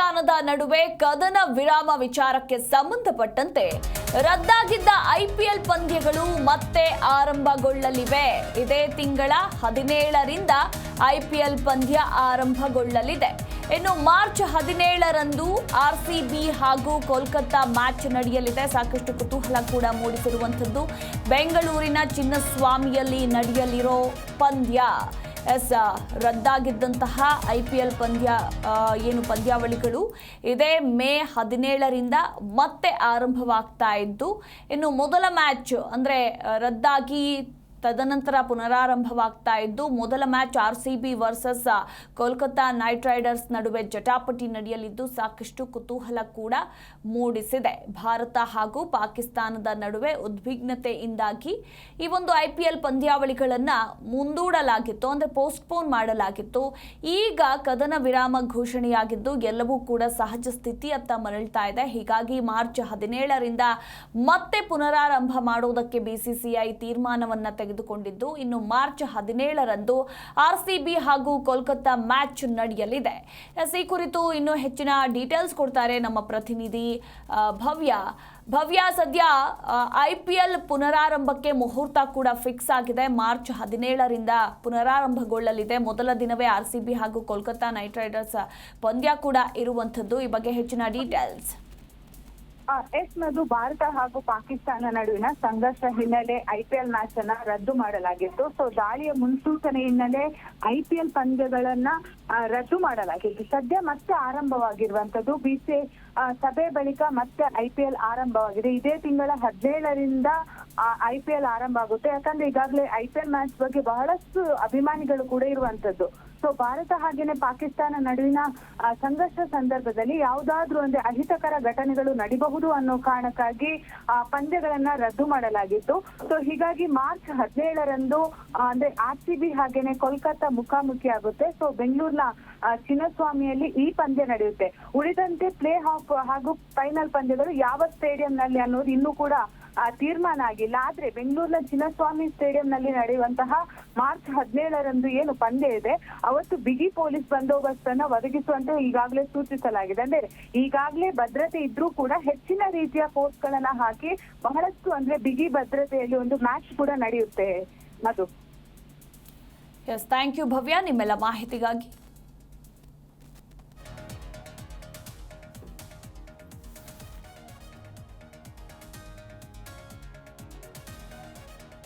ಪಾಕಿಸ್ತಾನದ ನಡುವೆ ಕದನ ವಿರಾಮ ವಿಚಾರಕ್ಕೆ ಸಂಬಂಧಪಟ್ಟಂತೆ ರದ್ದಾಗಿದ್ದ ಐಪಿಎಲ್ ಪಂದ್ಯಗಳು ಮತ್ತೆ ಆರಂಭಗೊಳ್ಳಲಿವೆ. ಇದೇ ತಿಂಗಳ 17ರಿಂದ ಐಪಿಎಲ್ ಪಂದ್ಯ ಆರಂಭಗೊಳ್ಳಲಿದೆ. ಇನ್ನು ಮಾರ್ಚ್ 17ರಂದು ಆರ್ಸಿಬಿ ಹಾಗೂ ಕೋಲ್ಕತ್ತಾ ಮ್ಯಾಚ್ ನಡೆಯಲಿದೆ. ಸಾಕಷ್ಟು ಕುತೂಹಲ ಕೂಡ ಮೂಡಿಸಿರುವಂಥದ್ದು ಬೆಂಗಳೂರಿನ ಚಿನ್ನಸ್ವಾಮಿಯಲ್ಲಿ ನಡೆಯಲಿರೋ ಪಂದ್ಯ. ರದ್ದಾಗಿದ್ದಂತಹ ಐಪಿಎಲ್ ಪಂದ್ಯಾವಳಿಗಳು ಇದೇ ಮೇ 17ರಿಂದ ಮತ್ತೆ ಆರಂಭವಾಗ್ತಾ ಇದ್ದು, ಇನ್ನು ಮೊದಲ ಮ್ಯಾಚ್ ಅಂದರೆ ರದ್ದಾಗಿ ತದನಂತರ ಪುನರಾರಂಭವಾಗ್ತಾ ಇದ್ದು, ಮೊದಲ match RCB versus Kolkata night Riders ನಡುವೆ ಜಟಾಪಟಿ ನಡೆಯಲಿದ್ದು ಸಾಕಷ್ಟು ಕುತೂಹಲ ಕೂಡ ಮೂಡಿಸಿದೆ. ಭಾರತ ಹಾಗೂ ಪಾಕಿಸ್ತಾನದ ನಡುವೆ ಉದ್ವಿಗ್ನತೆಯಿಂದಾಗಿ ಈ ಒಂದು ಐಪಿಎಲ್ ಪಂದ್ಯಾವಳಿಗಳನ್ನು ಮುಂದೂಡಲಾಗಿತ್ತು, ಅಂದರೆ ಪೋಸ್ಟ್ಪೋನ್ ಮಾಡಲಾಗಿತ್ತು. ಈಗ ಕದನ ವಿರಾಮ ಘೋಷಣೆಯಾಗಿದ್ದು ಎಲ್ಲವೂ ಕೂಡ ಸಹಜ ಸ್ಥಿತಿಯತ್ತ ಮರಳ್ತಾ ಇದೆ. ಹೀಗಾಗಿ ಮಾರ್ಚ್ 17ರಿಂದ ಮತ್ತೆ ಪುನರಾರಂಭ ಮಾಡೋದಕ್ಕೆ ಬಿಸಿಸಿಐ ತೀರ್ಮಾನವನ್ನು ತೆಗೆದುಕೊಂಡಿದ್ದು, ಇನ್ನು ಮಾರ್ಚ್ 17ರಂದು ಆರ್ಸಿಬಿ ಹಾಗೂ ಕೋಲ್ಕತ್ತಾ ಮ್ಯಾಚ್ ನಡೆಯಲಿದೆ. ಈ ಕುರಿತು ಇನ್ನೂ ಹೆಚ್ಚಿನ ಡೀಟೇಲ್ಸ್ ಕೊಡ್ತಾರೆ ನಮ್ಮ ಪ್ರತಿನಿಧಿ ಭವ್ಯ. ಸದ್ಯ ಐಪಿಎಲ್ ಪುನರಾರಂಭಕ್ಕೆ ಮುಹೂರ್ತ ಕೂಡ ಫಿಕ್ಸ್ ಆಗಿದೆ. ಮಾರ್ಚ್ 17ರಿಂದ ಪುನರಾರಂಭಗೊಳ್ಳಲಿದೆ. ಮೊದಲ ದಿನವೇ ಆರ್ಸಿಬಿ ಹಾಗೂ ಕೋಲ್ಕತ್ತಾ ನೈಟ್ ರೈಡರ್ಸ್ ಪಂದ್ಯ ಕೂಡ ಇರುವಂಥದ್ದು. ಈ ಬಗ್ಗೆ ಹೆಚ್ಚಿನ ಡೀಟೇಲ್ಸ್. ಮಧು, ಭಾರತ ಹಾಗೂ ಪಾಕಿಸ್ತಾನ ನಡುವಿನ ಸಂಘರ್ಷ ಹಿನ್ನೆಲೆ ಐಪಿಎಲ್ ಮ್ಯಾಚ್ ಅನ್ನ ರದ್ದು ಮಾಡಲಾಗಿತ್ತು. ಸೊ ದಾಳಿಯ ಮುನ್ಸೂಚನೆ ಹಿನ್ನೆಲೆ ಐಪಿಎಲ್ ಪಂದ್ಯಗಳನ್ನ ರದ್ದು ಮಾಡಲಾಗಿತ್ತು. ಸದ್ಯ ಮತ್ತೆ ಆರಂಭವಾಗಿರುವಂತದ್ದು ಬಿಸಿಸಿಐ ಸಭೆ ಬಳಿಕ ಮತ್ತೆ ಐಪಿಎಲ್ ಆರಂಭವಾಗಿದೆ. ಇದೇ ತಿಂಗಳ 17ರಿಂದ ಐಪಿಎಲ್ ಆರಂಭ ಆಗುತ್ತೆ. ಯಾಕಂದ್ರೆ ಈಗಾಗಲೇ ಐಪಿಎಲ್ ಮ್ಯಾಚ್ ಬಗ್ಗೆ ಬಹಳಷ್ಟು ಅಭಿಮಾನಿಗಳು ಕೂಡ ಇರುವಂತದ್ದು. ಸೊ ಭಾರತ ಹಾಗೇನೆ ಪಾಕಿಸ್ತಾನ ನಡುವಿನ ಸಂಘರ್ಷ ಸಂದರ್ಭದಲ್ಲಿ ಯಾವುದಾದ್ರೂ ಒಂದು ಅಹಿತಕರ ಘಟನೆಗಳು ನಡಿಬಹುದು ಅನ್ನೋ ಕಾರಣಕ್ಕಾಗಿ ಪಂದ್ಯಗಳನ್ನ ರದ್ದು ಮಾಡಲಾಗಿತ್ತು. ಸೊ ಹೀಗಾಗಿ ಮಾರ್ಚ್ 17ರಂದು ಅಂದ್ರೆ ಆರ್ಸಿಬಿ ಹಾಗೇನೆ ಕೋಲ್ಕತ್ತಾ ಮುಖಾಮುಖಿ ಆಗುತ್ತೆ. ಸೊ ಬೆಂಗಳೂರಿನ ಚಿನ್ನಸ್ವಾಮಿಯಲ್ಲಿ ಈ ಪಂದ್ಯ ನಡೆಯುತ್ತೆ. ಉಳಿದಂತೆ ಪ್ಲೇ ಆಫ್ ಹಾಗೂ ಫೈನಲ್ ಪಂದ್ಯಗಳು ಯಾವ ಸ್ಟೇಡಿಯಂನಲ್ಲಿ ಅನ್ನೋದು ಇನ್ನೂ ಕೂಡ ತೀರ್ಮಾನ ಆಗಿಲ್ಲ. ಆದ್ರೆ ಬೆಂಗಳೂರಿನ ಚಿನ್ನಸ್ವಾಮಿ ಸ್ಟೇಡಿಯಂನಲ್ಲಿ ನಡೆಯುವಂತಹ ಮಾರ್ಚ್ 17ರಂದು ಏನು ಪಂದ್ಯ ಇದೆ ಅವತ್ತು ಬಿಗಿ ಪೊಲೀಸ್ ಬಂದೋಬಸ್ತ್ ಅನ್ನ ಒದಗಿಸುವಂತೆ ಈಗಾಗಲೇ ಸೂಚಿಸಲಾಗಿದೆ. ಅಂದ್ರೆ ಈಗಾಗಲೇ ಭದ್ರತೆ ಇದ್ರೂ ಕೂಡ ಹೆಚ್ಚಿನ ರೀತಿಯ ಫೋರ್ಸ್ ಗಳನ್ನ ಹಾಕಿ ಬಹಳಷ್ಟು ಅಂದ್ರೆ ಬಿಗಿ ಭದ್ರತೆಯಲ್ಲಿ ಒಂದು ಮ್ಯಾಚ್ ಕೂಡ ನಡೆಯುತ್ತೆ. ಮಧು. ಥ್ಯಾಂಕ್ ಯು ಭವ್ಯ, ನಿಮ್ಮೆಲ್ಲ ಮಾಹಿತಿಗಾಗಿ.